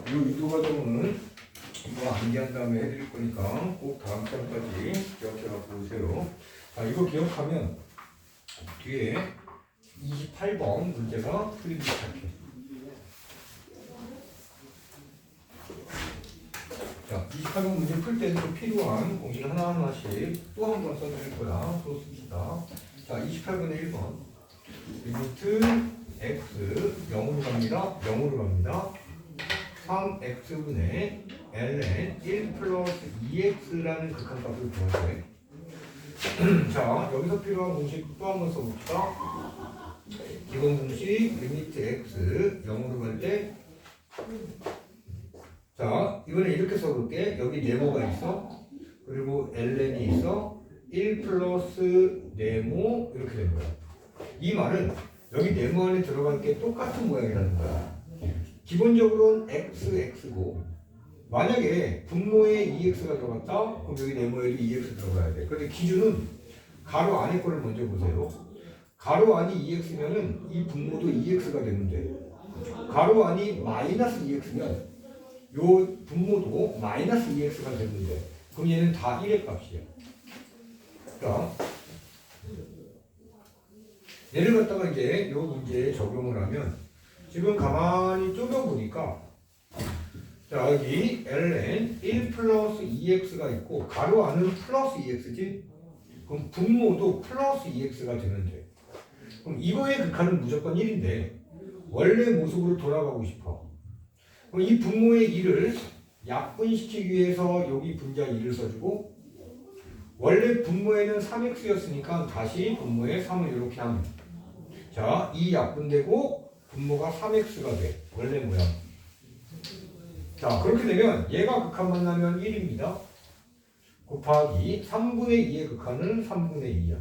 이 유도 과정은 이거 암기한 다음에 해드릴 거니까 꼭 다음 시간까지 기억해갖고 오세요. 자, 이거 기억하면 뒤에 28번 문제가 풀리기 시작해. 자, 28번 문제 풀 때는 좀 필요한 공식 하나하나씩 또 한 번 써드릴 거야. 또 씁시다. 자, 28번에 1번. 리미트 x 0으로 갑니다. 0으로 갑니다. 3x분의 ln 1 플러스 2x라는 극한값을 구하세요. 자, 여기서 필요한 공식 또 한 번 써봅시다. 기본 공식 리미트 x 0으로 갈 때, 자, 이번에 이렇게 써볼게. 여기 네모가 있어. 그리고 ln이 있어. 1 플러스 네모 이렇게 된 거야. 이 말은 여기 네모 안에 들어간 게 똑같은 모양이라는 거야. 기본적으로는 x고 만약에 분모에 2x가 들어갔다? 그럼 여기 네모에도 2x 들어가야 돼. 그런데 기준은 가로 안에 거를 먼저 보세요. 가로 안이 2x면은 이 분모도 2x가 되면 돼. 가로 안이 마이너스 2x면 요 분모도 마이너스 2x가 되면 돼. 그럼 얘는 다 1의 값이야. 자, 얘를 갖다가 이제 요 문제에 적용을 하면 지금 가만히 쪼개보니까 자, 여기 ln 1 플러스 2x가 있고 가로 안은 플러스 2x지? 그럼 분모도 플러스 2x가 되면 돼. 그럼 이거의 극한은 무조건 1인데 원래 모습으로 돌아가고 싶어. 그럼 이 분모의 2를 약분시키기 위해서 여기 분자 2를 써주고 원래 분모에는 3x였으니까 다시 분모에 3을 이렇게 하면 자, 2 약분되고 분모가 3x가 돼. 원래 모양. 자, 그렇게 되면 얘가 극한 만나면 1입니다. 곱하기 3분의 2의 극한은 3분의 2야.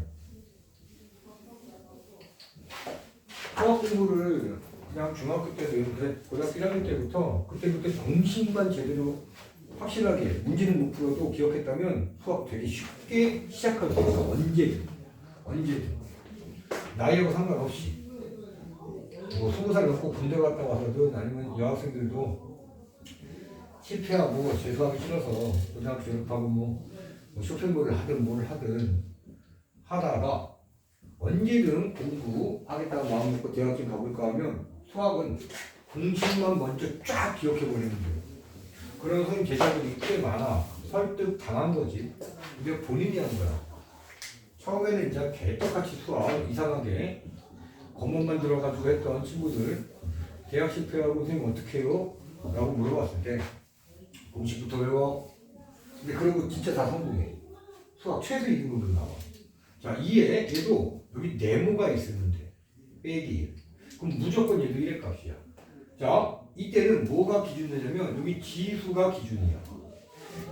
수학 공부를 그냥 중학교 때도 고등학교 1학년 때부터 그때부터 정신만 제대로 확실하게 문제는 못 풀어도 기억했다면 수학 되게 쉽게 시작할 수 있어. 언제든 나이하고 상관없이 뭐 20살 넘고 군대 갔다 와서든 아니면 여학생들도 실패하고 재수하기 싫어서 고등학교 졸업하고 뭐 쇼핑몰을 하든 뭘 하든 하다가 언제든 공부하겠다고 마음 먹고 대학교 가볼까 하면 수학은 공식만 먼저 쫙 기억해버리는 거예요. 그런 선생님 제자들이 꽤 많아. 설득 당한 거지. 근데 본인이 한 거야. 처음에는 이제 개떡같이 수학 이상하게 겉멋만 들어가지고 했던 친구들 대학 실패하고 선생님 어떻게 해요? 라고 물어봤을 때 공식부터 외워. 근데 그러고 진짜 다 성공해. 수학 최소 2등급으로 나와. 자, 얘도 여기 네모가 있으면 돼. 빼기 1. 그럼 무조건 얘도 1의 값이야. 자, 이때는 뭐가 기준 되냐면 여기 지수가 기준이야.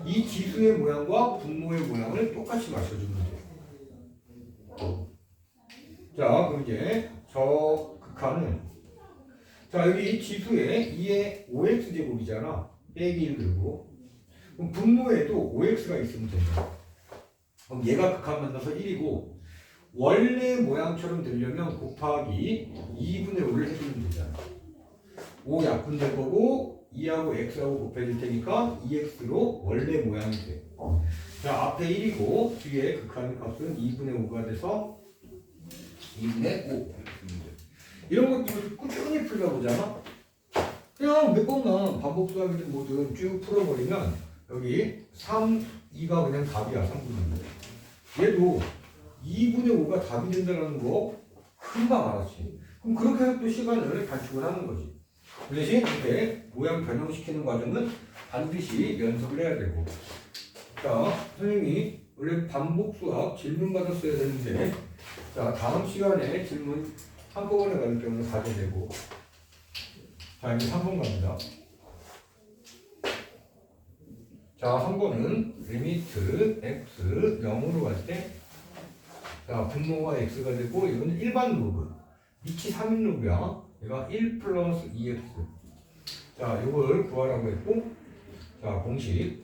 이 지수의 모양과 분모의 모양을 똑같이 맞춰주면 돼. 자, 그럼 이제 저 극한은 자, 여기 지수에 2의 5x제곱이잖아. 빼기 1 들고 그럼 분모에도 5x가 있으면 된다. 그럼 얘가 극한 만나서 1이고 원래 모양처럼 되려면 곱하기 2분의 5를 해주면 되잖아. 5 약분될 거고 2하고 x하고 곱해줄 테니까 2x로 원래 모양이 돼. 자, 앞에 1이고 뒤에 극한 값은 2분의 5가 돼서 2분의 5 이런 것들 꾸준히 풀려보잖아. 그냥 몇 번만 반복 수학이든 뭐든 쭉 풀어버리면 여기 3, 2가 그냥 답이야. 3분의 5. 얘도 2분의 5가 답이 된다는 거 금방 알았지. 그럼 그렇게 해서 또 시간을 단축을 하는 거지. 그 대신 이렇게 모양 변형시키는 과정은 반드시 연습을 해야 되고. 자, 선생님이 원래 반복 수학 질문 받았어야 되는데 자, 다음 시간에 질문 한꺼번에 받을 경우는 가져내고 자, 이제 3번 갑니다. 자, 3번은 리미트 x 0으로 갈 때 자, 분모가 x가 되고 이거는 일반 로그 밑이 3인 로그야. 얘가 1 플러스 2x 자, 이걸 구하라고 했고 자, 공식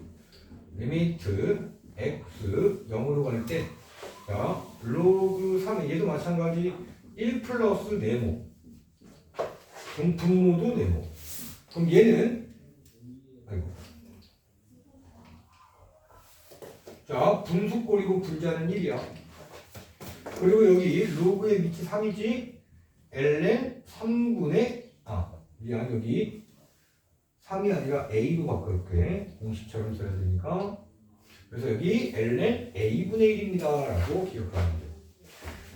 리미트 x 0으로 갈 때 자, 로그 3 얘도 마찬가지 1 플러스 네모 그럼 분모도 네모. 그럼 얘는 아이고. 자, 분수꼴이고 분자는 1이야. 그리고 여기 로그의 밑이 3이지. ln 3분의 미안, 여기 3이 아니라 a로 바꿀게. 공식처럼 써야 되니까. 그래서 여기 ln a분의 1입니다 라고 기억하면 돼.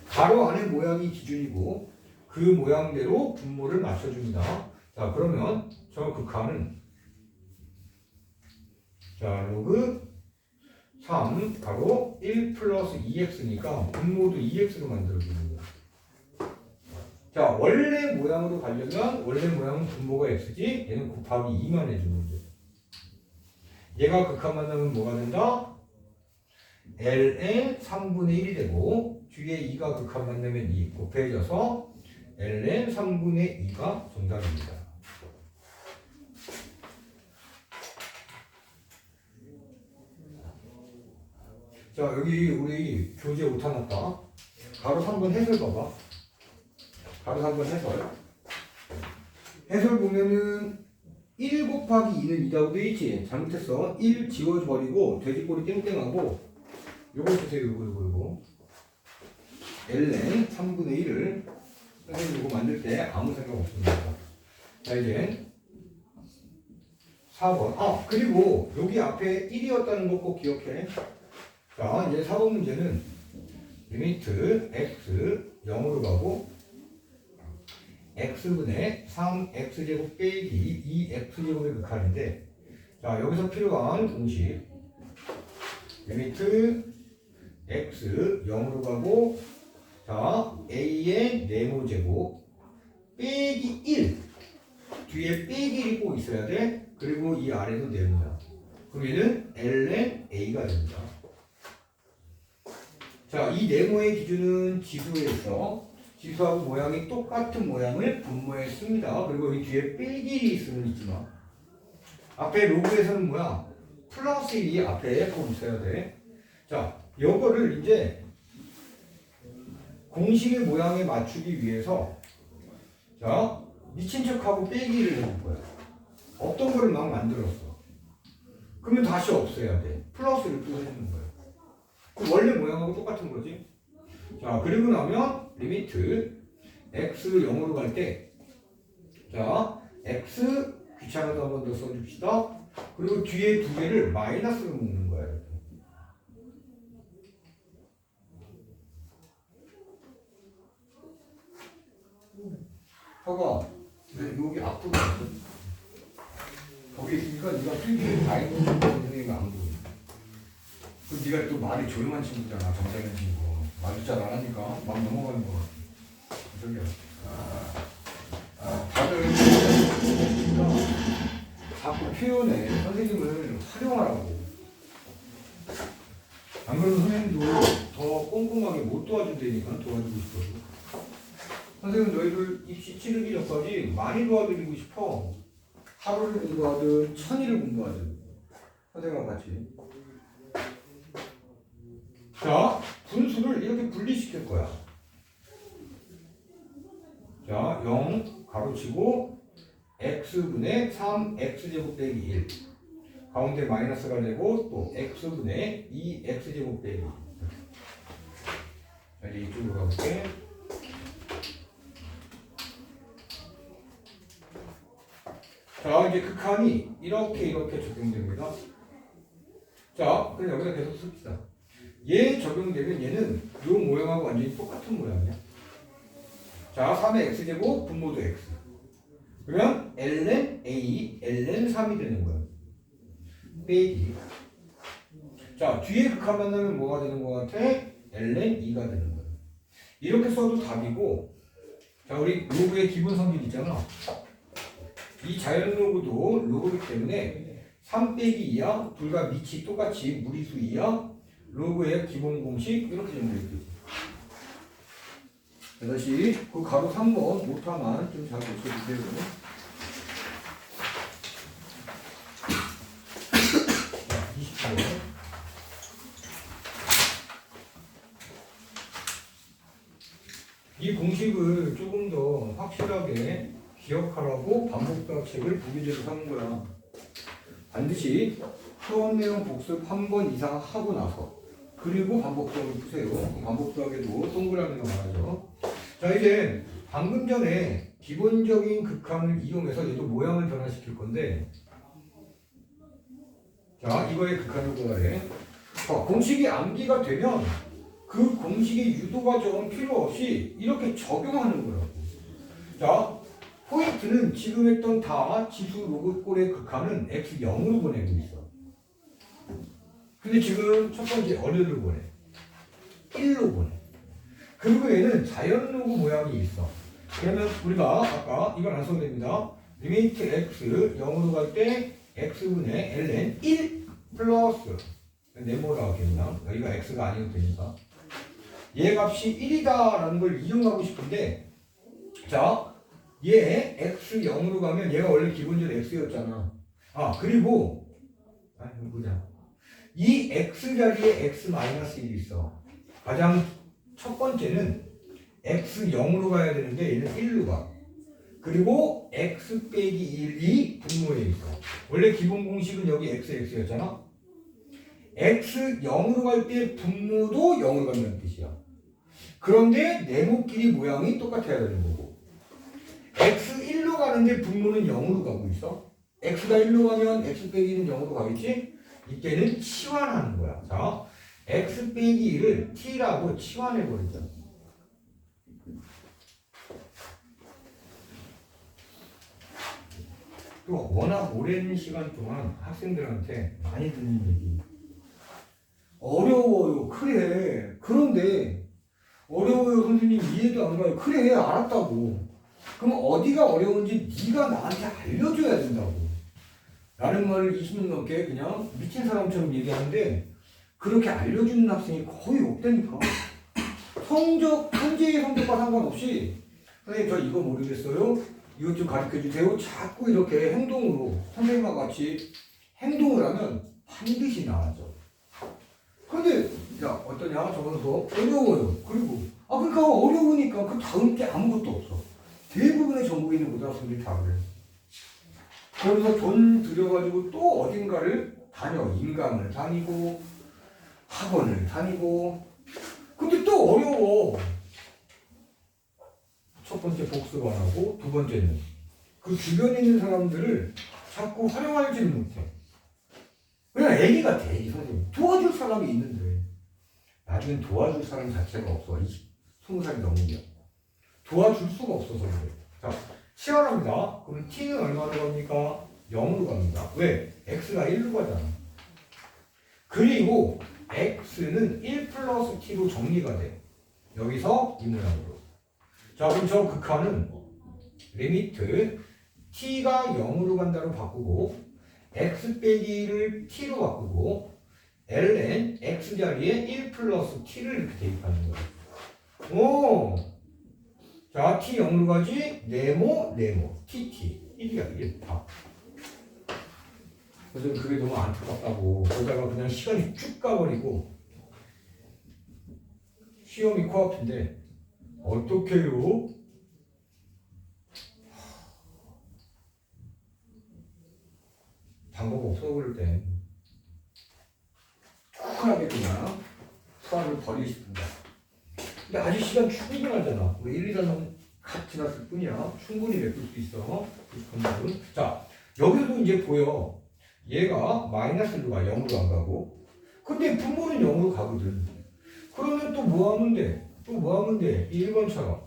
가로 안의 모양이 기준이고 그 모양대로 분모를 맞춰줍니다. 자, 그러면 저 극한은 자, 로그 3 가로 1 플러스 2x니까 분모도 2x로 만들어주는 거야. 자, 원래 모양으로 가려면 원래 모양은 분모가 x지 얘는 곱하기 2만 해주는 거죠. 얘가 극한 만나면 뭐가 된다? ln 3분의 1이 되고 뒤에 2가 극한 만나면 2 곱해져서 ln 3분의 2가 정답입니다. 자, 여기 우리 교재 오타 났다. 가로 3번 해설 봐봐. 가로 3번 해설. 해설 보면은 1 곱하기 2는 2라고 돼 있지? 잘못했어. 1 지워버리고 돼지꼬리 땡땡하고 요거 주세요. 요거 ln 3분의 1을 선생님 이거 만들 때 아무 생각 없습니다. 자, 이제 4번. 그리고 여기 앞에 1이었다는 거 꼭 기억해. 자, 이제 4번 문제는 리미트 x 0으로 가고 x분의 3x제곱 빼기 2x제곱의 극한인데, 자, 여기서 필요한 공식 리미트 x 0으로 가고 자, a의 네모제곱 빼기 1 뒤에 빼기 1이 꼭 있어야 돼. 그리고 이 아래도 네모야. 그럼 얘는 ln a가 됩니다. 자, 이 네모의 기준은 지수에 있어. 지수하고 모양이 똑같은 모양을 분모에 씁니다. 그리고 이 뒤에 빼기 1이 있으면 있지만 앞에 로그에서는 뭐야? 플러스 1이 앞에 꼭 있어야 돼. 자, 요거를 이제 공식의 모양에 맞추기 위해서 자, 미친 척하고 빼기 1을 해볼 거야. 어떤 거를 막 만들었어. 그러면 다시 없애야 돼. 플러스를 또 해주는 거야. 그 원래 모양하고 똑같은 거지. 자, 그리고 나면 리미트 x 0으로 갈 때 자, x 귀찮아서 한 번 더 써줍시다. 그리고 뒤에 두 개를 마이너스로 묶는 거야. 이렇게. 봐봐. 여기 앞으로 갔어. 거기 있으니까 네가 필기를 다 해놓은 선생님이 안 보여. 그럼 네가 또 말이 조용한 친구잖아. 정상인 친구. 말도 잘 안 하니까 막 넘어가는 거 같아. 저기요. 다들 그러니까 자꾸 표현에 선생님을 활용하라고. 안 그러면 선생님도 더 꼼꼼하게 못 도와준다니까. 도와주고 싶어도. 선생님 너희들 입시 치르기 전까지 많이 도와드리고 싶어. 하루를 공부하든 1000일을 공부하든 선생님과 같이. 자, 분수를 이렇게 분리시킬 거야. 자, 0 가로치고 x분의 3x제곱 빼기 1 가운데 마이너스가 되고 또 x분의 2x제곱 빼기 1. 자, 이제 이쪽으로 가볼게. 자, 이제 극한이 이렇게 적용됩니다. 자, 그럼 여기다 계속 씁시다. 얘 적용되면 얘는 이 모양하고 완전히 똑같은 모양이야. 자, 3의 x제곱 분모도 x. 그러면 ln a, ln 3이 되는 거야. 빼기. 자, 뒤에 극한 만나면 뭐가 되는 것 같아? ln 2가 되는 거야. 이렇게 써도 답이고, 자, 우리 로그의 기본 성질 있잖아. 이 자연 로그도 로그이기 때문에 3 빼기 2야. 둘 다 밑이 똑같이 무리수 2야. 로그의 기본 공식 이렇게 정리해주지. 다시 그 가로 3번 모타만 좀 잘 고쳐주세요. 자, 20번. 이 공식을 조금 더 확실하게 기억하라고 반복답책을 부기제로 삼은 거야. 반드시 수업 내용 복습 한 번 이상 하고 나서 그리고 반복적으로 푸세요. 반복적에도 동그라미가 많아져. 자, 이제 방금 전에 기본적인 극한을 이용해서 얘도 모양을 변화시킬 건데, 자, 이거의 극한을 구하래. 공식이 암기가 되면 그 공식의 유도 과정 필요 없이 이렇게 적용하는 거라고. 자, 포인트는 지금 했던 다 지수 로그꼴의 극한은 x0으로 보내고 있어. 근데 지금 첫 번째 어류를 보내. 1로 보내. 그리고 얘는 자연 로그 모양이 있어. 그러면 우리가 아까 이걸 안 써도 됩니다. 리미트 x 0으로 갈 때 x분의 ln 1 플러스 네모라고 하겠나? 여기가 x가 아니어도 되니까. 얘 값이 1이다라는 걸 이용하고 싶은데, 자, 얘 x 0으로 가면 얘가 원래 기본적으로 x였잖아. 그리고 보자. 이 x 자리에 x-1이 있어. 가장 첫 번째는 x 0으로 가야 되는데 얘는 1로 가. 그리고 x 빼기 1이 분모에 있어. 원래 기본 공식은 여기 x였잖아. x 0으로 갈 때 분모도 0으로 간다는 뜻이야. 그런데 네모끼리 모양이 똑같아야 되는 거고, x 1로 가는데 분모는 0으로 가고 있어. x가 1로 가면 x 빼기는 0으로 가겠지? 이때는 치환하는 거야. 자, x 빼기 1을 t라고 치환해버리자. 또 워낙 오랜 시간 동안 학생들한테 많이 듣는 얘기. 어려워요. 그래. 그런데 어려워요. 선생님 이해도 안 가요. 그래. 알았다고. 그럼 어디가 어려운지 네가 나한테 알려줘야 된다고. 라는 말을 20년 넘게 그냥 미친 사람처럼 얘기하는데 그렇게 알려주는 학생이 거의 없다니까. 성적, 현재의 성적과 상관없이 선생님 저 이거 모르겠어요. 이것 좀 가르쳐주세요. 자꾸 이렇게 행동으로 선생님과 같이 행동을 하면 반드시 나아져. 그런데 야 어떠냐? 저거는 더 어려워요. 그리고 그러니까 어려우니까 그 다음 게 아무것도 없어. 대부분의 전국에 있는 고등학생들이 다 그래. 그러면서 돈 들여가지고 또 어딘가를 다녀. 인강을 다니고 학원을 다니고. 근데 또 어려워. 첫 번째 복습 안 하고 두 번째는 그 주변에 있는 사람들을 자꾸 활용하지는 못해. 그냥 애기 같아. 애기 선생님. 도와줄 사람이 있는데 나중엔 도와줄 사람 자체가 없어. 20살이 넘으면 도와줄 수가 없어서 그래. 자, 치환합니다. 그럼 t는 얼마로 갑니까? 0으로 갑니다. 왜? x가 1로 가잖아. 그리고 x는 1 플러스 t로 정리가 돼. 여기서 이 모양으로. 자, 그럼 저 극한은 리미트 t가 0으로 간다로 바꾸고 x 빼기를 t로 바꾸고 ln x 자리에 1 플러스 t를 이렇게 대입하는 거예요. 오! 자, t 0으로 가지 네모 tt 1이야 1 다. 그래서 그게 너무 안타깝다고 그러다가 그냥 시간이 쭉 가버리고 시험이 코앞인데 어떡해요? 방법 없어 그럴 땐 조금하게 그냥 수학을 버리고 싶은데 근데 아직 시간 충분하잖아. 우리 1, 2단원 갓 지났을 뿐이야. 충분히 메꿀 수 있어. 자, 여기서도 이제 보여. 얘가 마이너스 1로 가 0으로 안 가고 근데 분모는 0으로 가거든. 그러면 또 뭐 하면 돼? 또 뭐 하면 돼? 1번처럼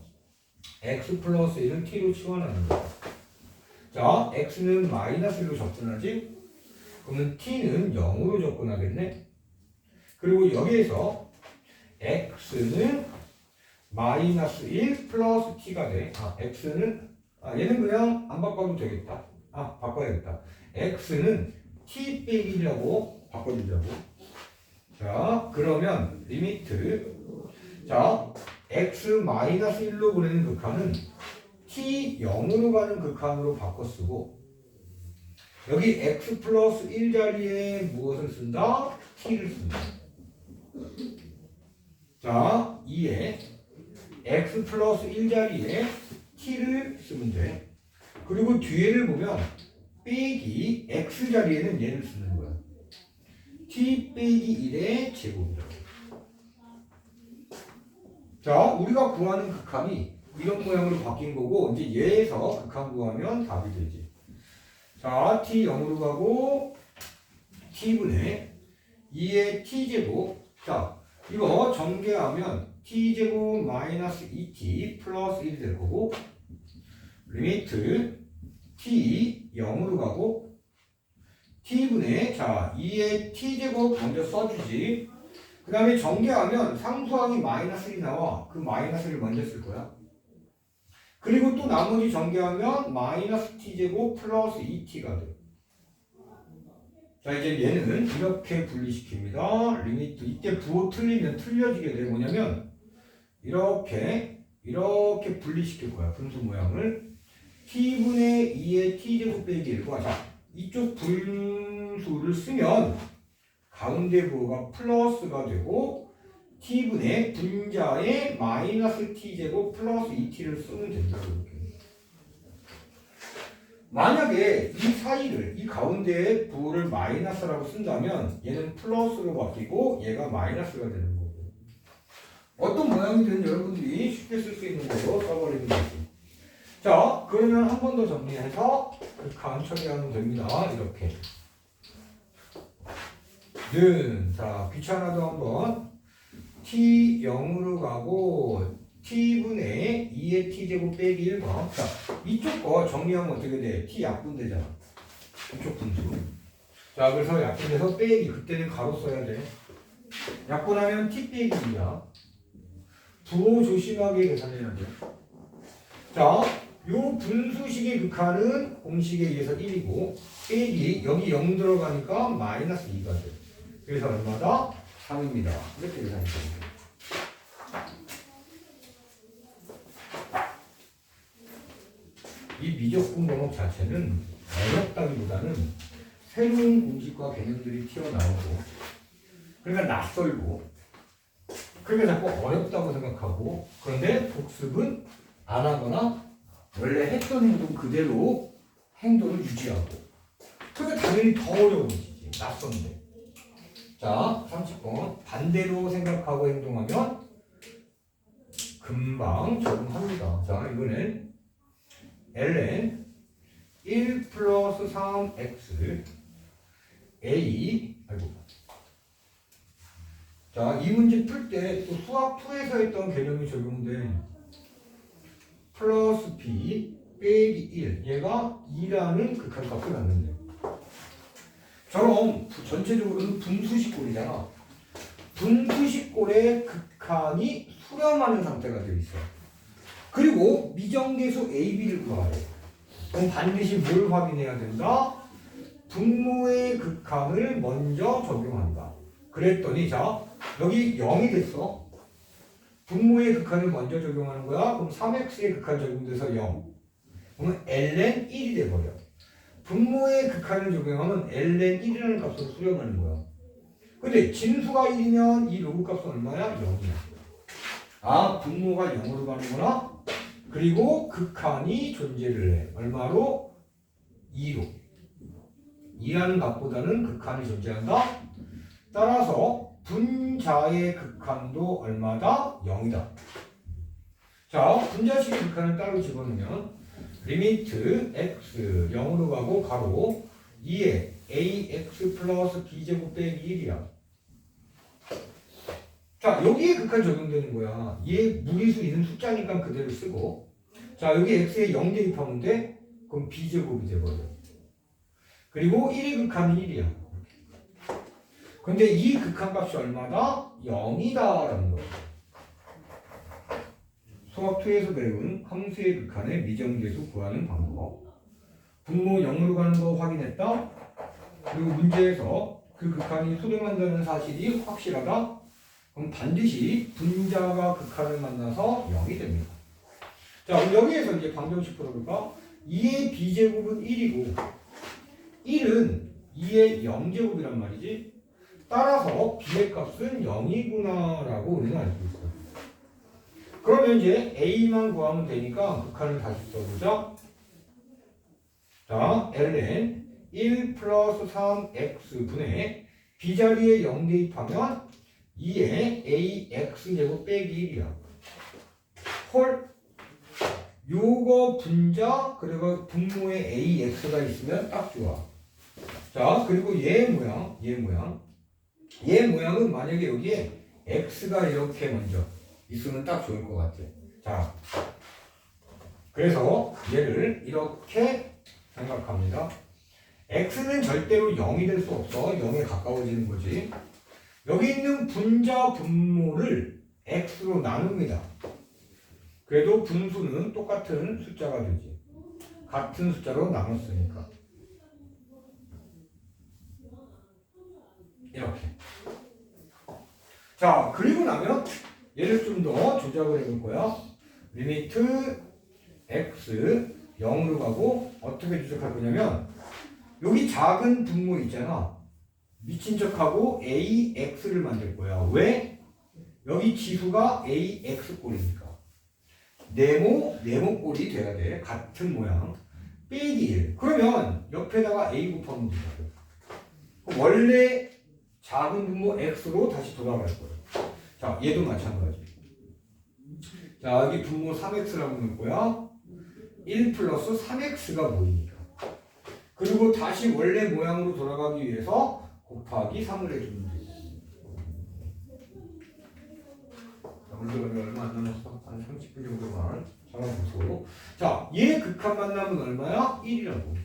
x 플러스 1은 t로 치환하는 거야. 자, x는 마이너스 1로 접근하지? 그러면 t는 0으로 접근하겠네? 그리고 여기에서 x는 마이너스 1 플러스 t가 돼. x는 얘는 그냥 안 바꿔도 되겠다. 바꿔야겠다. x는 t 빼기 1이라고 바꿔주자고. 자, 그러면 리미트 자, x 마이너스 1로 보내는 극한은 t 0으로 가는 극한으로 바꿔 쓰고 여기 x 플러스 1 자리에 무엇을 쓴다? t를 쓴다. 자, 2에 x 플러스 1 자리에 t를 쓰면 돼. 그리고 뒤에를 보면 빼기 x 자리에는 얘를 쓰는 거야. t 빼기 1의 제곱이라고. 자, 우리가 구하는 극한이 이런 모양으로 바뀐 거고 이제 얘에서 극한 구하면 답이 되지. 자, t 0으로 가고 t분의 2의 t제곱. 자, 이거 전개하면 t제곱 마이너스 2t 플러스 1이 될 거고 리미트 t 0으로 가고 t분의 자 2의 t제곱 먼저 써주지. 그 다음에 전개하면 상수항이 마이너스 1이 나와. 그 마이너스를 먼저 쓸 거야. 그리고 또 나머지 전개하면 마이너스 t제곱 플러스 2t가 돼. 자, 이제 얘는 이렇게 분리시킵니다. 리미트 이때 부호 틀리면 틀려지게 돼. 뭐냐면 이렇게 분리시킬 거야. 분수 모양을 t분의 2의 t제곱 빼기 1과 자 이쪽 분수를 쓰면 가운데 부호가 플러스가 되고 t분의 분자의 마이너스 t제곱 플러스 2t를 쓰면 된다. 이렇게. 만약에 이 사이를 이 가운데의 부호를 마이너스라고 쓴다면 얘는 플러스로 바뀌고 얘가 마이너스가 되는 거고 어떤 모양이든 여러분들이 쉽게 쓸 수 있는 거로 써버리는 거지. 자, 그러면 한 번 더 정리해서 극한 처리하면 됩니다. 이렇게. 자, 귀찮아도 한번 t 0으로 가고 t분의 2의 t제곱 빼기 1번. 자, 이쪽 거 정리하면 어떻게 돼? t 약분되잖아. 이쪽 분수. 자, 그래서 약분돼서 빼기. 그때는 가로 써야 돼. 약분하면 t 빼기 2야. 부호 조심하게 계산해야 돼. 자, 요 분수식의 극한은 공식에 의해서 1이고 빼기 여기 0 들어가니까 마이너스 2가 돼. 그래서 얼마다? 3입니다. 이렇게 계산이 됩니다. 이 미적분 과목 자체는 어렵다기보다는 새로운 공식과 개념들이 튀어나오고 그러니까 낯설고 그러니까 자꾸 어렵다고 생각하고 그런데 복습은 안 하거나 원래 했던 행동 그대로 행동을 유지하고 그러니까 당연히 더 어려워지지. 낯선데. 자, 30번 반대로 생각하고 행동하면 금방 적응합니다. 자, 이거는 ln 1 플러스 3x a 자, 이 문제 풀 때 또 수학 2에서 했던 개념이 적용돼. 플러스 b 빼기 1 얘가 2라는 극한값을 갖는데 저럼 전체적으로는 분수식골이잖아. 분수식골의 극한이 수렴하는 상태가 되어 있어. 그리고 미정계수 AB를 구하래. 그럼 반드시 뭘 확인해야 된다? 분모의 극한을 먼저 적용한다. 그랬더니 자 여기 0이 됐어. 분모의 극한을 먼저 적용하는 거야. 그럼 3x의 극한 적용돼서 0. 그러면 ln 1이 돼버려. 분모의 극한을 적용하면 ln 1이라는 값으로 수렴하는 거야. 근데 진수가 1이면 이 로그 값은 얼마야? 0이야. 아, 분모가 0으로 가는구나. 그리고 극한이 존재를 해. 얼마로? 2로. 2라는 값보다는 극한이 존재한다. 따라서 분자의 극한도 얼마다? 0이다. 자, 분자식의 극한을 따로 집어넣으면 리미트 x 0으로 가고 가로 2에 ax 플러스 b제곱 빼기 1이야. 자, 여기에 극한 적용되는 거야. 얘 무리수 있는 숫자니까 그대로 쓰고 자, 여기 x에 0 대입하면 돼? 그럼 b제곱이 돼버려. 그리고 1의 극한은 1이야. 근데 이 극한값이 얼마다? 0이다라는 거야. 수학 2에서 배운 함수의 극한의 미정계수 구하는 방법. 분모 0으로 가는 거 확인했다. 그리고 문제에서 그 극한이 수렴한다는 사실이 확실하다. 그럼 반드시 분자가 극한을 만나서 0이 됩니다. 자, 그럼 여기에서 이제 방정식 풀어볼까? 2의 b제곱은 1이고 1은 2의 0제곱이란 말이지. 따라서 b의 값은 0이구나 라고 우리는 알고 있어요. 그러면 이제 a만 구하면 되니까 극한을 다시 써보자. 자, ln 1 플러스 3x분의 b자리에 0 대입하면 2에 ax제곱 빼기 1이야. 헐, 요거 분자 그리고 분모에 ax가 있으면 딱 좋아. 자, 그리고 얘 모양은 만약에 여기에 x가 이렇게 먼저 있으면 딱 좋을 것 같아. 자, 그래서 얘를 이렇게 생각합니다. x는 절대로 0이 될 수 없어. 0에 가까워지는 거지. 여기 있는 분자 분모를 x로 나눕니다. 그래도 분수는 똑같은 숫자가 되지. 같은 숫자로 나눴으니까. 이렇게. 자, 그리고 나면 얘를 좀 더 조작을 해볼 거야. 리미트 x 0으로 가고 어떻게 조작할 거냐면 여기 작은 분모 있잖아. 미친 척하고 ax를 만들 거야. 왜? 여기 지수가 ax 꼴이니까. 네모 꼴이 돼야 돼. 같은 모양. 빼기 1. 그러면 옆에다가 a 곱하면 되고. 원래 작은 분모 x로 다시 돌아갈 거야. 자, 얘도 마찬가지. 자, 여기 분모 3x라고 넣을 거야. 1 플러스 3x가 모이니까. 그리고 다시 원래 모양으로 돌아가기 위해서 곱하기 3을 해주면 되지. 오늘도 얼마 안 남았어? 한 30분 정도만 잡아보고. 자, 얘 극한 만나면 얼마야? 1이라고.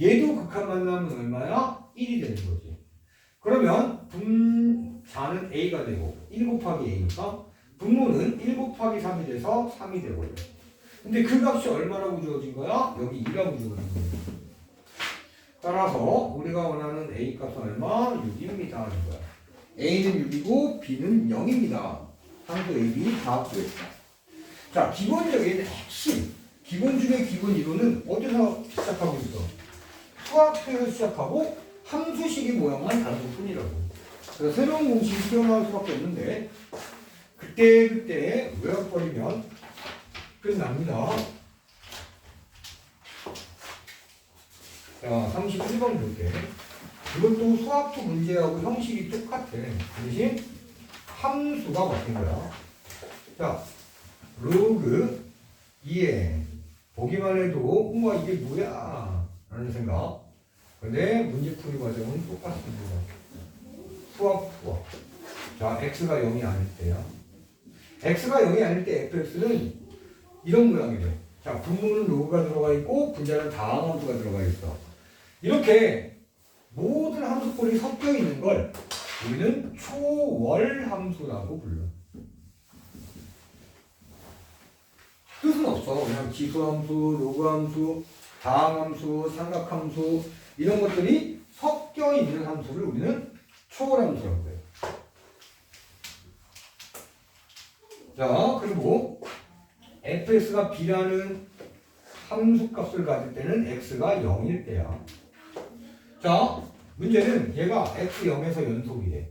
얘도 극한 만나면 얼마야? 1이 되는 거지. 그러면 분자는 a가 되고 1 곱하기 a니까 분모는 1 곱하기 3이 돼서 3이 되고요. 근데 그 값이 얼마라고 주어진 거야? 여기 2라고 주어진 거야. 따라서 우리가 원하는 a 값은 얼마? 6입니다 하는 거야. a는 6이고 b는 0입니다. 함수 a, b 다 구했다. 자, 기본적인 핵심, 기본 중에 기본 이론은 어디서 시작하고 있어? 수학에서 시작하고 함수식의 모양만 다른 뿐이라고. 그래서 새로운 공식이 튀어나올 수밖에 없는데 그때 외워버리면 끝납니다. 자, 31번 볼게. 이것도 수학투 문제하고 형식이 똑같아. 대신 함수가 바뀐 거야. 자, 로그 2에 보기만 해도 우와 이게 뭐야 라는 생각. 근데 문제풀이 과정은 똑같습니다. 수학. 자, x가 0이 아닐 때야. x가 0이 아닐 때 fx는 이런 모양이 돼. 자, 분모는 로그가 들어가 있고 분자는 다항함수가 들어가 있어. 이렇게 모든 함수꼴이 섞여 있는 걸 우리는 초월 함수라고 불러. 뜻은 없어. 그냥 지수함수, 로그함수, 다항함수, 삼각함수 이런 것들이 섞여 있는 함수를 우리는 초월함수라고 해요. 자, 그리고 fx가 b라는 함수값을 가질 때는 x가 0일 때야. 자, 문제는 얘가 x 0에서 연속이래.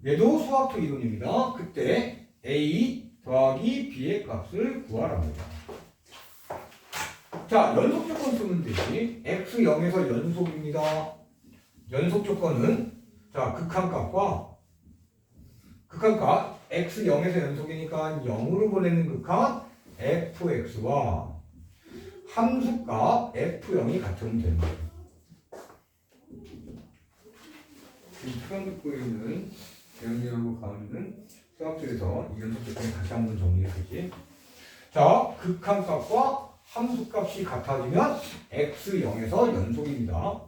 얘도 수학투 이론입니다. 그때 a 더하기 b의 값을 구하랍니다. 자, 연속 조건 쓰면 되지. x 0에서 연속입니다. 연속 조건은 자, 극한값과 극한값 x 0에서 연속이니까 0으로 보내는 극한 fx와 함수값 f0이 같으면 되는 거예요. 지금 표현 듣고 있는 대현이하고 가은이는 수학적에서 이 연속 조건을 다시 한번 정리해주지. 자, 극한값과 함수값이 같아지면 x0에서 연속입니다.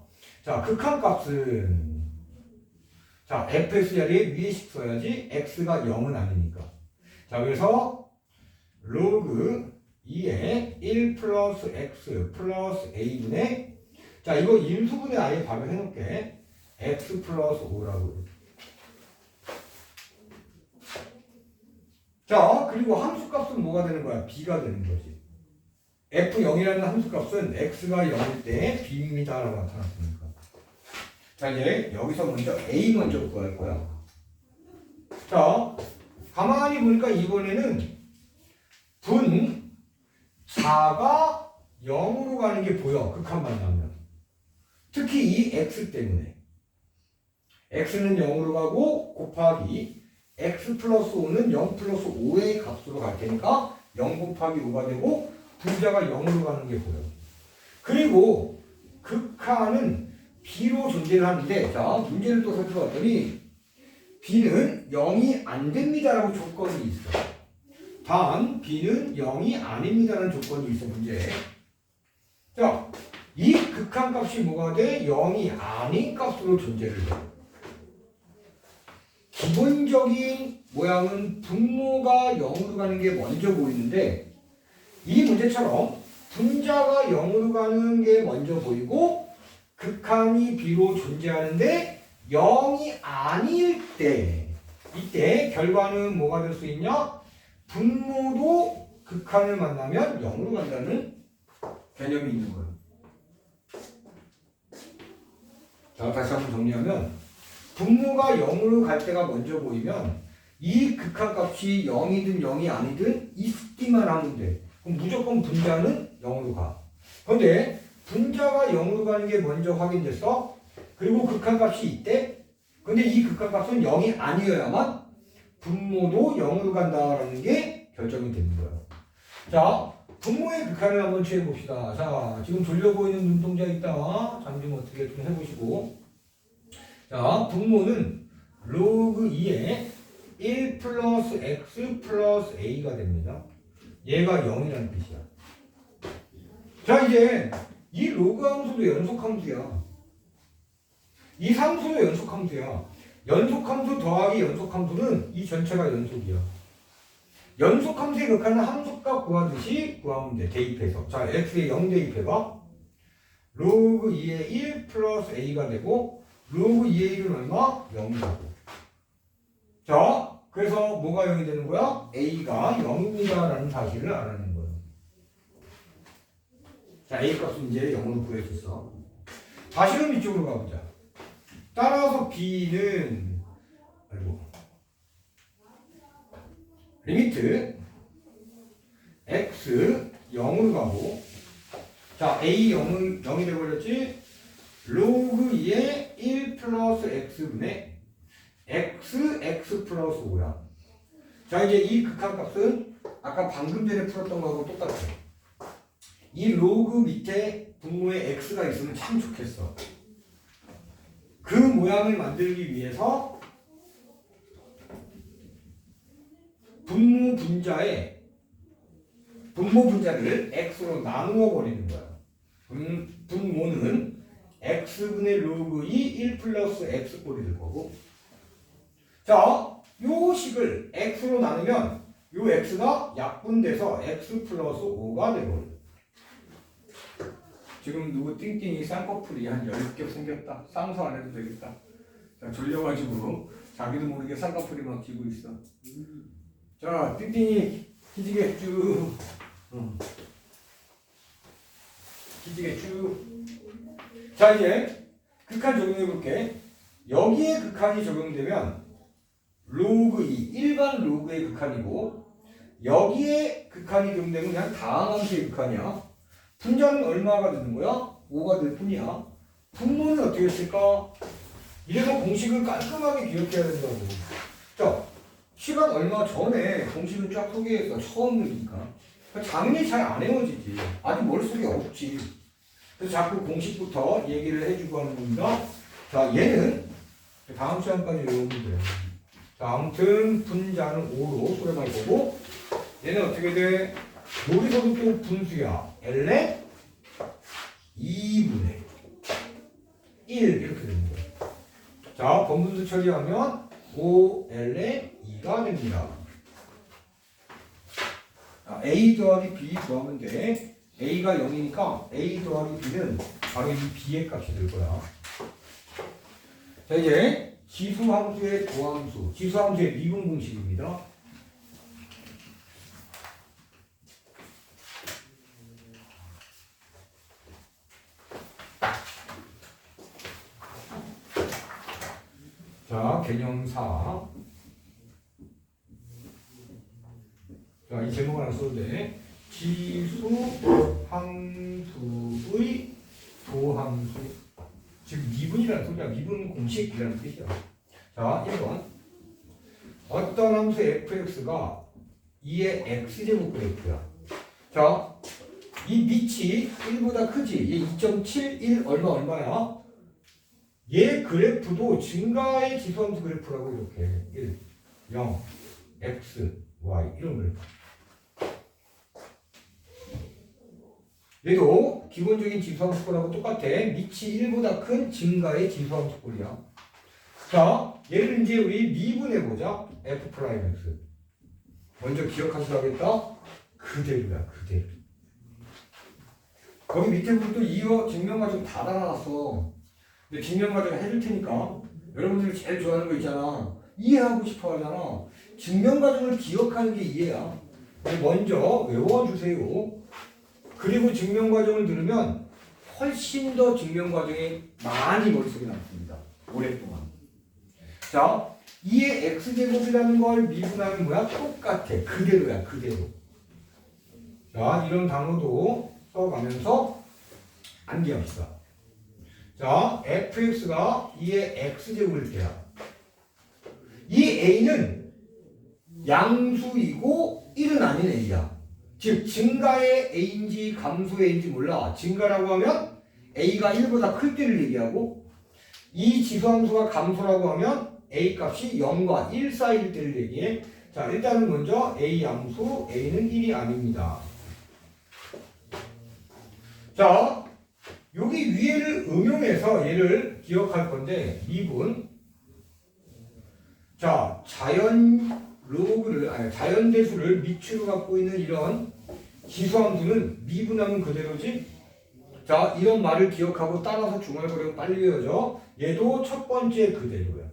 자, 극한값은 자, fx 자리에 위에씩 써야지 x가 0은 아니니까. 자, 그래서 로그 2에 1 플러스 x 플러스 a분의 자, 이거 인수분해 아예 바로 해놓을게. x 플러스 5라고. 자, 그리고 함수값은 뭐가 되는 거야? b가 되는 거지. f0이라는 함수값은 x가 0일 때 b입니다 라고 나타났으니까. 자, 이제 여기서 먼저 a 먼저 구할 거야. 자, 가만히 보니까 이번에는 분자가 0으로 가는 게 보여. 극한 만나면. 특히 이 x 때문에. x는 0으로 가고 곱하기 x 플러스 5는 0 플러스 5의 값으로 갈 테니까 0 곱하기 5가 되고 분자가 0으로 가는 게 보여. 그리고 극한은 b로 존재를 하는데, 자, 문제를 또 살펴봤더니 b는 0이 안 됩니다라고 조건이 있어. 단 b는 0이 아닙니다라는 조건이 있어, 문제에. 자, 이 극한 값이 뭐가 돼? 0이 아닌 값으로 존재를 해. 기본적인 모양은 분모가 0으로 가는 게 먼저 보이는데, 이 문제처럼 분자가 0으로 가는 게 먼저 보이고 극한이 b로 존재하는데 0이 아닐 때, 이때 결과는 뭐가 될 수 있냐? 분모도 극한을 만나면 0으로 간다는 개념이 있는 거예요. 자, 다시 한번 정리하면 분모가 0으로 갈 때가 먼저 보이면 이 극한 값이 0이든 0이 아니든 있기만 하면 돼. 그럼 무조건 분자는 0으로 가. 그런데 분자가 0으로 가는 게 먼저 확인됐어. 그리고 극한 값이 있대. 근데 이 극한 값은 0이 아니어야만 분모도 0으로 간다라는 게 결정이 되는 거예요. 자, 분모의 극한을 한번 취해봅시다. 자, 지금 졸려 보이는 눈동자 있다. 잠 좀 어떻게 좀 해보시고. 자, 분모는 로그 2에 1 플러스 x 플러스 a가 됩니다. 얘가 0이라는 뜻이야. 자, 이제 이 로그 함수도 연속 함수야. 이 함수도 연속 함수야. 연속 함수 더하기 연속 함수는 이 전체가 연속이야. 연속 함수의 극한은 함수값 구하듯이 구하면 돼. 대입해서. 자, x에 0 대입해봐. 로그 2에 1 플러스 a가 되고 로그 2의 1은 얼마? 0이라고. 자, 그래서 뭐가 0이 되는 거야? a가 0입니다 라는 사실을 알아낸 거예요. 자, a 값은 이제 0으로 구해줬어. 다시는 이쪽으로 가보자. 따라서 b는 리미트 x 0으로 가고, 자, a 0이 돼버렸지? 로그 2에 1 플러스 x분의 x 플러스 5야. 자, 이제 이 극한값은 아까 방금 전에 풀었던 거하고 똑같아. 이 로그 밑에 분모에 x가 있으면 참 좋겠어. 그 모양을 만들기 위해서 분모 분자를 x로 나누어 버리는 거야. 분모는 x분의 로그 2 1 플러스 x꼴이 될 거고, 자, 요 식을 x로 나누면 요 x가 약분돼서 x 플러스 5가 되버려. 지금 누구 띵띵이 쌍꺼풀이 한 10개 생겼다. 쌍수 안 해도 되겠다. 자, 졸려가지고 자기도 모르게 쌍꺼풀이 막 지고 있어. 자, 띵띵이 기지개 쭉. 기지개 쭉. 자, 이제 극한 적용해 볼게. 여기에 극한이 적용되면 로그 2, 일반 로그의 극한이고, 여기에 극한이 적용되면 그냥 다항함수의 극한이야. 분자는 얼마가 되는 거야? 5가 될 뿐이야. 분모는 어떻게 했을까? 이래서 공식을 깔끔하게 기억해야 된다고. 자, 시간 얼마 전에 공식을 쫙 소개했어. 처음이니까. 당연히 잘 안 외워지지. 아직 머릿속에 없지. 그래서 자꾸 공식부터 얘기를 해주고 하는 겁니다. 자, 얘는 다음 시간까지 외우면 돼요. 자, 아무튼 분자는 5로 수렴할 거고, 얘는 어떻게 돼? 여기서도 또 분수야. l에 2분의 1 이렇게 되는 거예요. 자, 번분수 처리하면 5l에 2가 됩니다. 자, a 더하기 b 구하면 돼. a가 0이니까 a 더하기 b는 바로 이 b의 값이 될 거야. 자, 이제 지수함수의 도함수, 지수함수의 미분 공식입니다. 자, 개념 4. 자, 이 제목 하나 써도 돼. 지수함수의 도함수. 즉 미분이라는 소리야. 미분 공식이라는 뜻이야. 자, 1번. 어떤 함수 fx가 2의 x제곱 그래프야. 자, 이 밑이 1보다 크지? 얘 2.71 얼마야? 얘 그래프도 증가의 지수함수 그래프라고 이렇게 1, 0, x, y 이런 그래프. 얘도 기본적인 지수함수꼴하고 똑같아. 밑이 1보다 큰 증가의 지수함수꼴이야. 자, 얘를 이제 우리 미분해보자. f'(x). 먼저 기억하시라겠다. 그대로야, 그대로. 거기 밑에 부분도 이어 증명과정 다 달아놨어. 근데 증명과정 해줄 테니까 여러분들이 제일 좋아하는 거 있잖아. 이해하고 싶어 하잖아. 증명과정을 기억하는 게 이해야. 먼저 외워주세요. 그리고 증명과정을 들으면 훨씬 더 증명과정이 많이 머릿속에 남습니다. 오랫동안. 자, 2의 x제곱이라는 걸 미분하면 뭐야? 똑같아. 그대로야, 그대로. 자, 이런 단어도 써가면서 암기합시다. 자, fx가 2의 x제곱일 때야. 이 a는 양수이고 1은 아닌 a야. 즉 증가의 a인지 감소의 a인지 몰라. 증가라고 하면 a가 1보다 클 때를 얘기하고, 이 지수함수가 감소라고 하면 a 값이 0과 1 사이일 때를 얘기해. 자, 일단은 먼저 a 함수 a는 1이 아닙니다. 자, 여기 위에를 응용해서 얘를 기억할 건데, 미분. 자, 자연대수를 밑으로 갖고 있는 이런 지수함수는 미분하면 그대로지? 자, 이런 말을 기억하고 따라서 중얼거리고 빨리 외워져. 얘도 첫 번째 그대로야.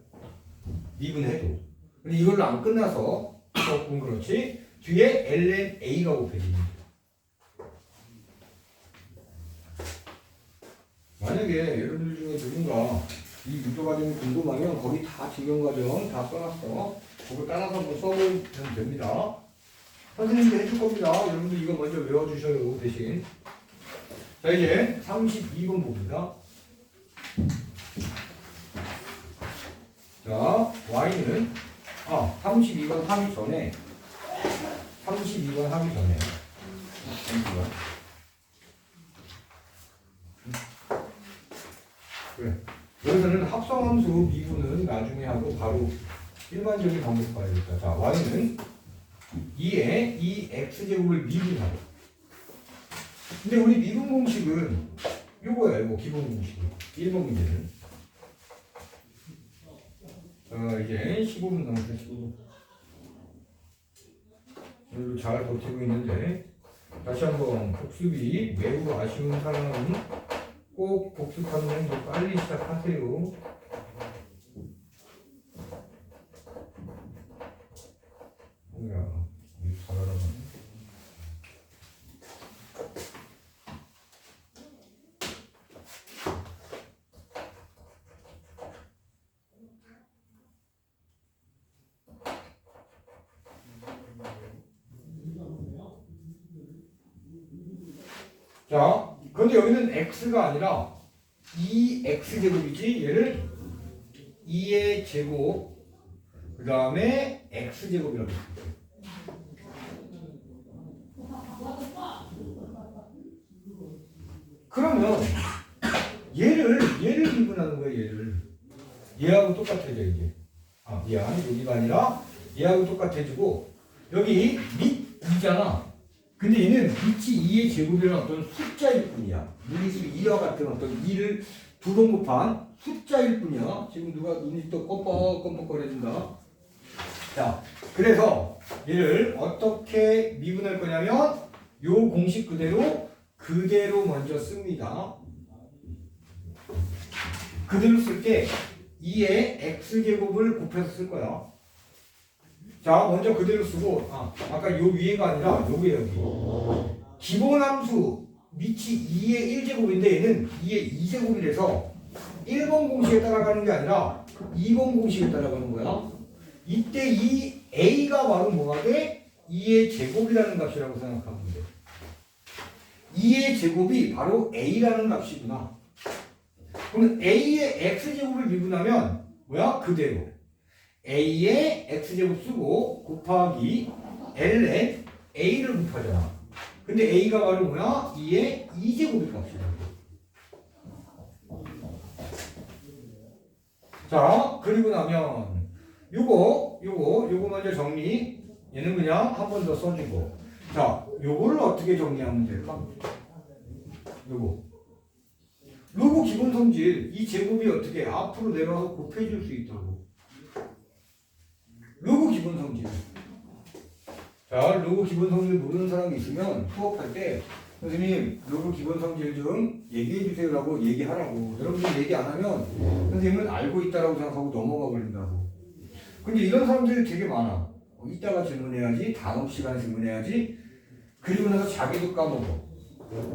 미분해도. 근데 이걸로 안 끝나서 조금 그렇지. 뒤에 ln a가 곱해집니다. 만약에 여러분들 중에 누군가 이 유도과정이 궁금하면 거기 다 증명과정 다 써놨어. 그거 따라서 한번 써보면 됩니다. 선생님도 해줄 겁니다. 여러분들 이거 먼저 외워주셔요, 대신. 자, 이제 32번 봅니다. 자, y는 32번 하기 전에 32번 하기 전에 그래. 여기서는 합성함수 미분은 나중에 하고 바로 일반적인 방법 봐야겠다. 자, y는 2에 이 x제곱을 미분하고. 근데 우리 미분 공식은 요거야, 이거 기본 공식은. 1번 문제는. 이제 15분 남았어, 15분. 오늘도 잘 버티고 있는데, 다시 한번 복습이 매우 아쉬운 사람은 꼭 복습하는 행동 빨리 시작하세요. 뭐야, 이 잘하라고. 자, 그런데 여기는 x가 아니라 2x제곱이지. 얘를 2의 제곱 그 다음에 x제곱이라고 했어요. 그러면 얘를 미분하는 거예요. 얘하고 똑같아져 이제. 여기가 아니라 얘하고 똑같아지고, 여기 밑 2잖아. 근데 얘는 밑이 2의 제곱이라는 어떤 숫자일 뿐이야. 무리수 2와 같은 어떤 2를 두 번 곱한 숫자일 뿐이야. 지금 누가 눈이 또 껌뻑껌뻑거려진다. 자, 그래서 얘를 어떻게 미분할 거냐면 요 공식 그대로 먼저 씁니다. 그대로 쓸 때 2의 x제곱을 곱해서 쓸 거야. 자, 먼저 그대로 쓰고, 아까 요 위에가 아니라 요게 여기. 기본함수 밑이 2의 1제곱인데 얘는 2의 2제곱이라서 1번 공식에 따라가는 게 아니라 2번 공식에 따라가는 거야. 이때 이 a가 바로 뭐가 돼? 2의 제곱이라는 값이라고 생각하면 돼. 2의 제곱이 바로 a라는 값이구나. 그럼 a의 x제곱을 미분하면 뭐야? 그대로 a의 x제곱 쓰고 곱하기 ln a를 곱하잖아. 근데 a가 바로 뭐야? 2의 2제곱의 값이야. 자, 그리고 나면 요거 먼저 정리. 얘는 그냥 한 번 더 써주고. 자, 요거를 어떻게 정리하면 될까? 요거 로그 기본 성질 이 제곱이 어떻게 앞으로 내려가서 곱해줄 수 있다고. 로그 기본 성질. 자, 로그 기본 성질 모르는 사람이 있으면 수업할 때 선생님 로그 기본 성질 좀 얘기해 주세요라고 얘기하라고. 여러분들 얘기 안 하면 선생님은 알고 있다라고 생각하고 넘어가 버린다고. 근데 이런 사람들이 되게 많아. 이따가 질문해야지, 다음 시간에 질문해야지, 그리고 나서 자기도 까먹어.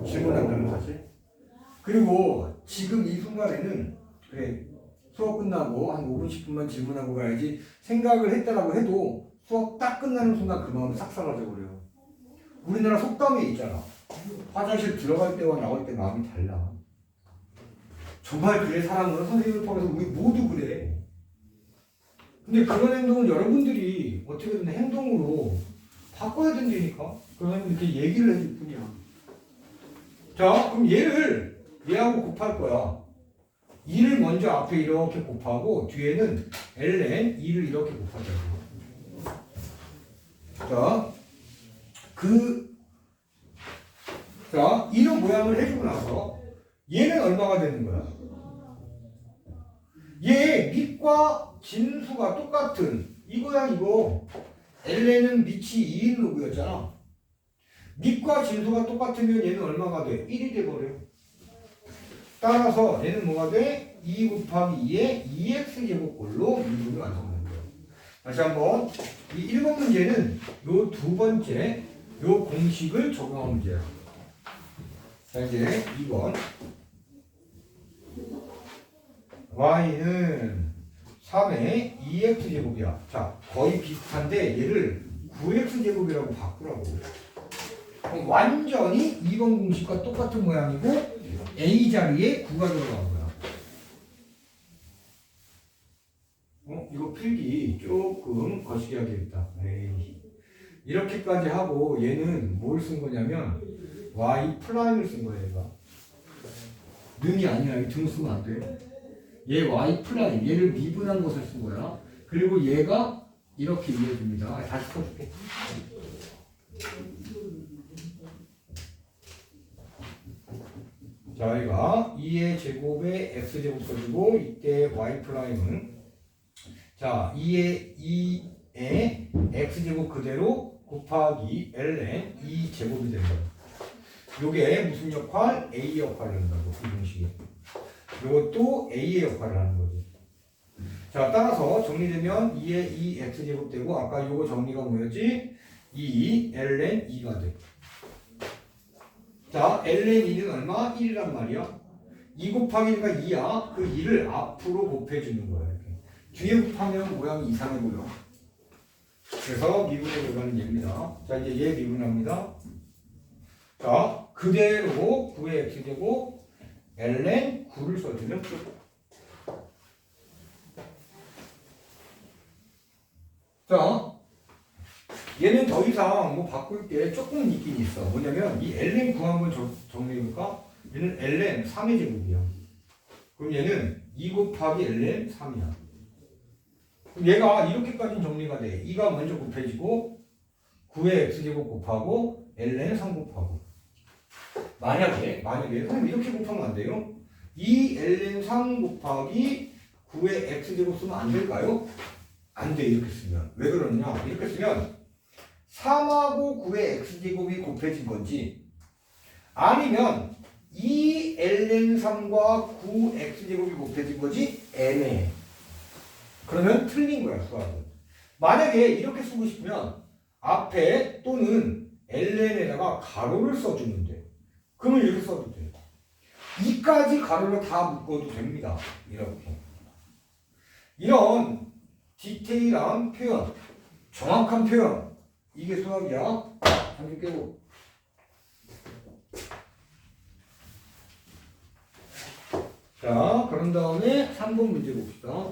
질문한다는 사실. 그리고 지금 이 순간에는 그래 수업 끝나고 한 5분 10분만 질문하고 가야지 생각을 했다라고 해도 수업 딱 끝나는 순간 그 마음이 싹 사라져 버려요. 우리나라 속담에 있잖아. 화장실 들어갈 때와 나올 때 마음이 달라. 정말 그래. 사람은 선생님을 포함해서 우리 모두 그래. 근데 그런 행동은 여러분들이 어떻게든 행동으로 바꿔야 된다니까. 그러면 이렇게 얘기를 해줄 뿐이야. 자, 그럼 얘하고 곱할 거야. 2를 먼저 앞에 이렇게 곱하고 뒤에는 ln 2를 이렇게 곱하자고. 자, 이런 모양을 해주고 나서 얘는 얼마가 되는 거야? 얘 밑과 진수가 똑같은 이거야 이거. ln은 밑이 2인 로그였잖아. 밑과 진수가 똑같으면 얘는 얼마가 돼? 1이 돼버려. 따라서 얘는 뭐가 돼? 2 곱하기 2의 2x제곱꼴로 미분이 완성되는 거예요. 다시 한번 이 1번 문제는 요 두 번째 요 공식을 적용한 문제야. 자, 이제 2번 y는 3의 2x제곱이야. 자, 거의 비슷한데 얘를 9x제곱이라고 바꾸라고. 완전히 2번 공식과 똑같은 모양이고 a 자리에 9가 들어간 거야. 이거 필기 조금 거시기 하겠다. 에이. 이렇게까지 하고 얘는 뭘 쓴 거냐면 y 프라임을 쓴 거야. 얘가 능이 아니야. 이 등 쓰면 안 돼. 얘 y 프라임, 얘를 미분한 것을 쓴 거야. 그리고 얘가 이렇게 이어집니다. 다시 써줄게. 자, 여기가 2의 제곱에 x제곱 써주고 이때 y 프라임은 자 2의 x제곱 그대로 곱하기 ln 2제곱이 되는 거예요. 요게 무슨 역할? a 역할을 한다고. 이 공식이. 요것도 a의 역할을 하는 거지. 자, 따라서 정리되면 2의 2x제곱 되고 아까 요거 정리가 뭐였지? 2 ln 2가 돼. 자, ln 2는 얼마? 1이란 말이야. 2 곱하기 1가 2야. 그 2를 앞으로 곱해주는 거야. 이렇게. 뒤에 곱하면 모양이 이상해 보여. 그래서 미분에 들어가는 얘입니다. 자, 이제 얘 미분합니다. 자, 그대로 9의 x제곱 ln 9를 써주면 자, 얘는 더 이상 뭐 바꿀 게 조금 있긴 있어. 뭐냐면 이 ln 9 한번 정리해볼까? 얘는 ln 3의 제곱이야. 그럼 얘는 2 곱하기 ln 3이야. 그럼 얘가 이렇게까지 정리가 돼. 2가 먼저 곱해지고 9의 x제곱 곱하고 ln 3 곱하고 만약에 선생님 이렇게 곱하면 안 돼요? 2 ln 3 곱하기 9의 x제곱 쓰면 안 될까요? 안 돼. 이렇게 쓰면. 왜 그러느냐? 이렇게 쓰면 3하고 9의 x제곱이 곱해진 건지 아니면 2 ln 3과 9 x제곱이 곱해진 건지 애매해. 그러면 틀린 거야, 수학은. 만약에 이렇게 쓰고 싶으면 앞에 또는 ln에다가 가로를 써주면 돼. 그러면 이렇게 써도 돼. 2까지 가로를 다 묶어도 됩니다. 이렇게. 이런 디테일한 표현, 정확한 표현, 이게 수학이야. 잠시 깨고. 자, 그런 다음에 3번 문제 봅시다.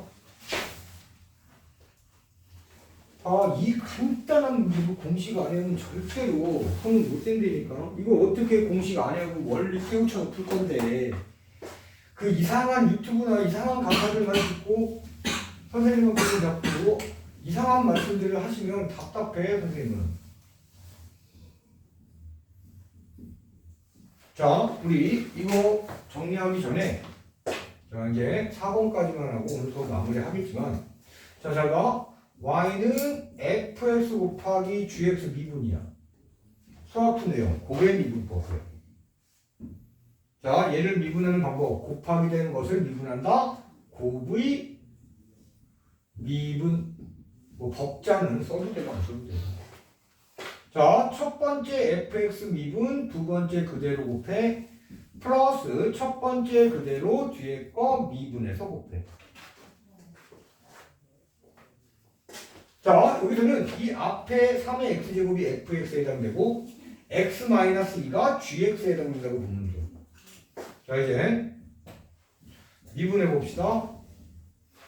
이 간단한 문제도 공식 안 해면 절대로 손은 못 댄다니까. 이거 어떻게 공식 안 하고 원리 깨우쳐서 풀 건데. 그 이상한 유튜브나 이상한 강사들만 듣고 선생님은 그걸 잡고 이상한 말씀들을 하시면 답답해, 선생님은. 자, 우리 이거 정리하기 전에 자, 이제 4번까지만 하고 오늘 또 마무리 하겠지만 자, 제가 y는 fx 곱하기 gx 미분이야. 수학투 내용, 고의 미분법이야. 자, 얘를 미분하는 방법, 곱하기 되는 것을 미분한다. 곱의 미분, 뭐 법자는 써도 되고 안 써도 되고. 자, 첫 번째 fx 미분, 두 번째 그대로 곱해, 플러스 첫 번째 그대로 뒤에 거 미분해서 곱해. 자, 여기서는 이 앞에 3의 x제곱이 fx에 해당되고 x-2가 gx에 해당된다고 보면 돼. 자, 이제 미분해 봅시다.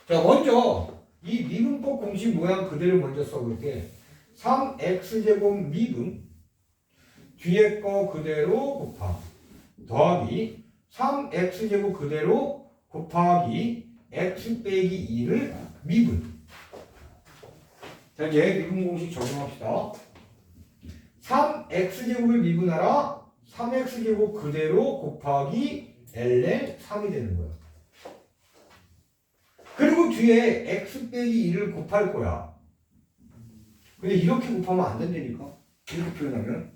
자, 먼저 이 미분법 공식 모양 그대로 먼저 써볼게. 3x제곱 미분 뒤에 거 그대로 곱하기 더하기 3x제곱 그대로 곱하기 x 빼기 2를 미분. 자, 이제 미분 공식 적용합시다. 3x제곱을 미분하라. 3x제곱 그대로 곱하기 ln 3이 되는 거야. 그리고 뒤에 x 빼기 2를 곱할 거야. 근데 이렇게 곱하면 안 된다니까. 이렇게 표현하면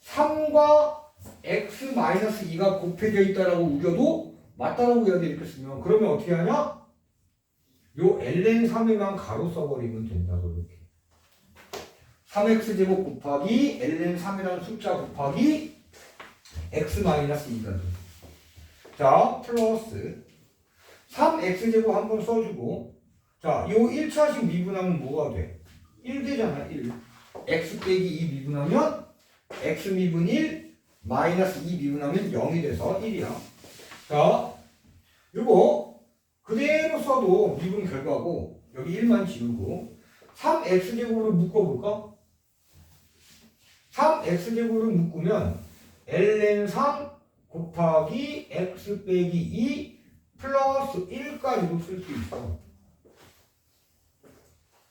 3과 x-2가 곱해져 있다라고 우겨도 맞다라고 해야 돼. 이렇게 쓰면 그러면 어떻게 하냐? 요 ln 3에만 가로 써버리면 된다고. 이렇게 3x제곱 곱하기 ln 3이라는 숫자 곱하기 x-2가 돼. 자, 플러스 3x제곱 한번 써주고 자, 요 1차식 미분하면 뭐가 돼? 1 되잖아. 1. x 빼기 2 미분하면 x 미분 1 마이너스 2 미분하면 0이 돼서 1이야. 자, 요거 그대로 써도 미분 결과고 여기 1만 지우고 3x제곱으로 묶어볼까? 3x제곱으로 묶으면 ln 3 곱하기 x 빼기 2 플러스 1까지도 쓸 수 있어.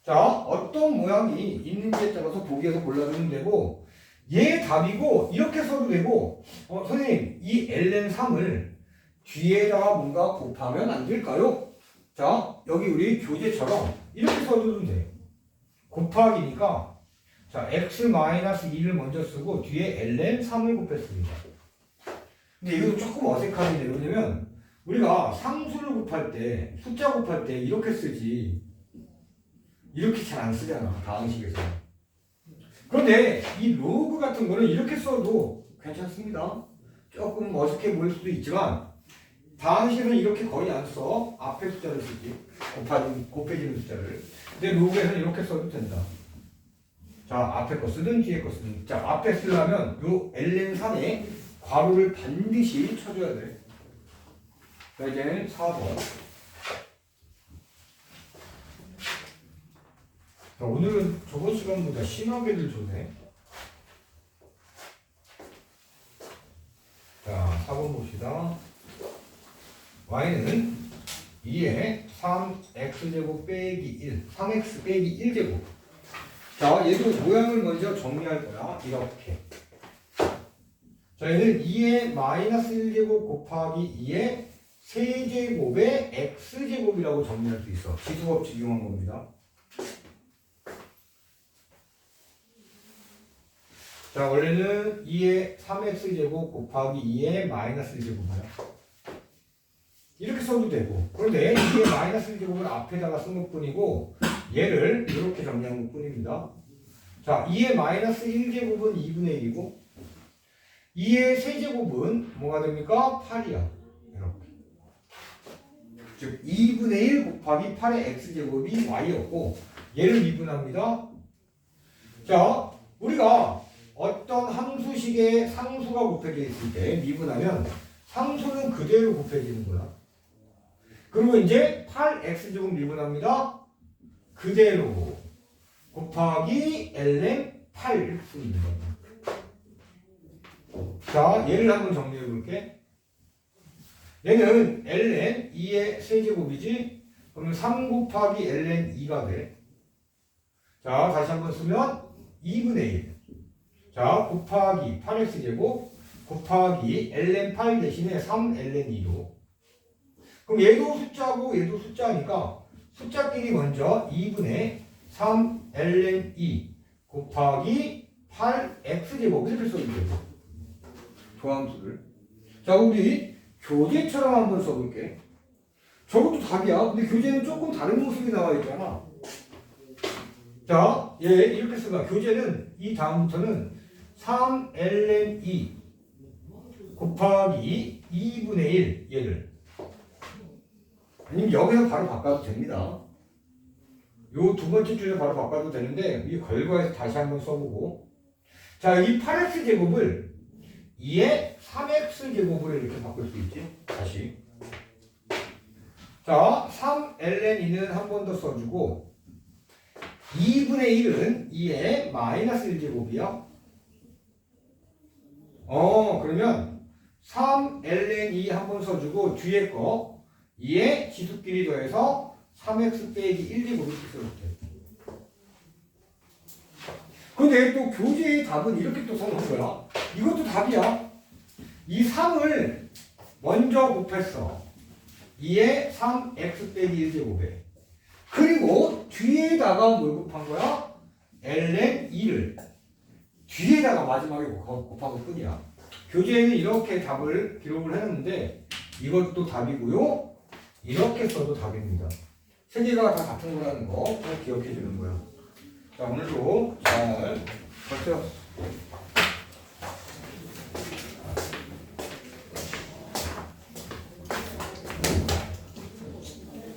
자, 어떤 모양이 있는지에 따라서 보기에서 골라주면 되고 얘 답이고 이렇게 써도 되고 선생님 이 ln 3을 뒤에다가 뭔가 곱하면 안 될까요? 자, 여기 우리 교재처럼 이렇게 써도 돼. 곱하기니까 자, x-2를 먼저 쓰고 뒤에 ln 3을 곱했습니다. 근데 이거 조금 어색하게 왜냐면 우리가 상수를 곱할 때 숫자 곱할 때 이렇게 쓰지 이렇게 잘 안 쓰잖아, 다항식에서. 그런데 이 로그 같은 거는 이렇게 써도 괜찮습니다. 조금 어색해 보일 수도 있지만 다항식에서는 이렇게 거의 안 써. 앞에 숫자를 쓰지. 곱해지는 숫자를. 근데 로그에서는 이렇게 써도 된다. 자, 앞에 거 쓰든 뒤에 거 쓰든. 자, 앞에 쓰려면 요 ln3에 괄호를 반드시 쳐줘야 돼. 자, 이제 4번. 자, 오늘은 저번 시간보다 심하게들 좋네. 자, 4번 봅시다. y는 2에 3x제곱 빼기 1, 3x 빼기 1제곱. 자, 얘도 모양을 먼저 정리할 거야. 이렇게. 자, 얘는 2에 마이너스 1제곱 곱하기 2에 세제곱의 x제곱이라고 정리할 수 있어. 지수법칙 이용한 겁니다. 자, 원래는 2에 3x제곱 곱하기 2에 마이너스 1제곱이야. 이렇게 써도 되고. 그런데 2에 마이너스 1제곱을 앞에다가 쓴 것 뿐이고 얘를 이렇게 정리한 것 뿐입니다. 자, 2의 마이너스 1제곱은 2분의 1이고 2의 세제곱은 뭐가 됩니까? 8이야. 이렇게. 즉 2분의 1 곱하기 8의 x제곱이 y였고 얘를 미분합니다. 자, 우리가 어떤 함수식의 상수가 곱해져 있을 때 미분하면 상수는 그대로 곱해지는 거야. 그리고 이제 8x제곱 미분합니다. 그대로 곱하기 ln 8 쓰는 거야. 자, 얘를 한번 정리해 볼게. 얘는 ln 2의 세제곱이지. 그러면 3 곱하기 ln 2가 돼. 자, 다시 한번 쓰면 2분의 1. 자, 곱하기 8x제곱 곱하기 ln 8 대신에 3ln 2로. 그럼 얘도 숫자고 얘도 숫자니까 숫자끼리 먼저 2분의 3ln 2 곱하기 8x제곱 이렇게 써도 되고. 조함수를. 자, 우리 교재처럼 한번 써볼게. 저것도 답이야. 근데 교재는 조금 다른 모습이 나와 있잖아. 자, 얘 이렇게 쓰면 교재는 이 다음부터는 3ln 2 곱하기 2분의 1 얘를 아니면 여기서 바로 바꿔도 됩니다. 요 두 번째 줄에 바로 바꿔도 되는데 이 결과에서 다시 한번 써보고 자, 이 8x제곱을 2의 3x제곱으로 이렇게 바꿀 수 있지. 다시 자, 3ln 2는 한 번 더 써주고 2분의 1은 2의 마이너스 1제곱이야. 그러면 3ln 2 한 번 써주고 뒤에 거 2의 지수끼리 더해서 3x 빼기 1제곱을 써도 돼. 근데 또 교재의 답은 이렇게 또 써놓은 거야. 이것도 답이야. 이 3을 먼저 곱했어. 2의 3x 빼기 1제곱에. 그리고 뒤에다가 뭘 곱한 거야? ln 2를 뒤에다가 마지막에 곱하고 뿐이야. 교재에는 이렇게 답을 기록을 해놨는데 이것도 답이고요. 이렇게 써도 답입니다. 세 개가 다 같은 거라는 거 꼭 기억해 주는 거야. 자, 오늘도 잘 봤죠?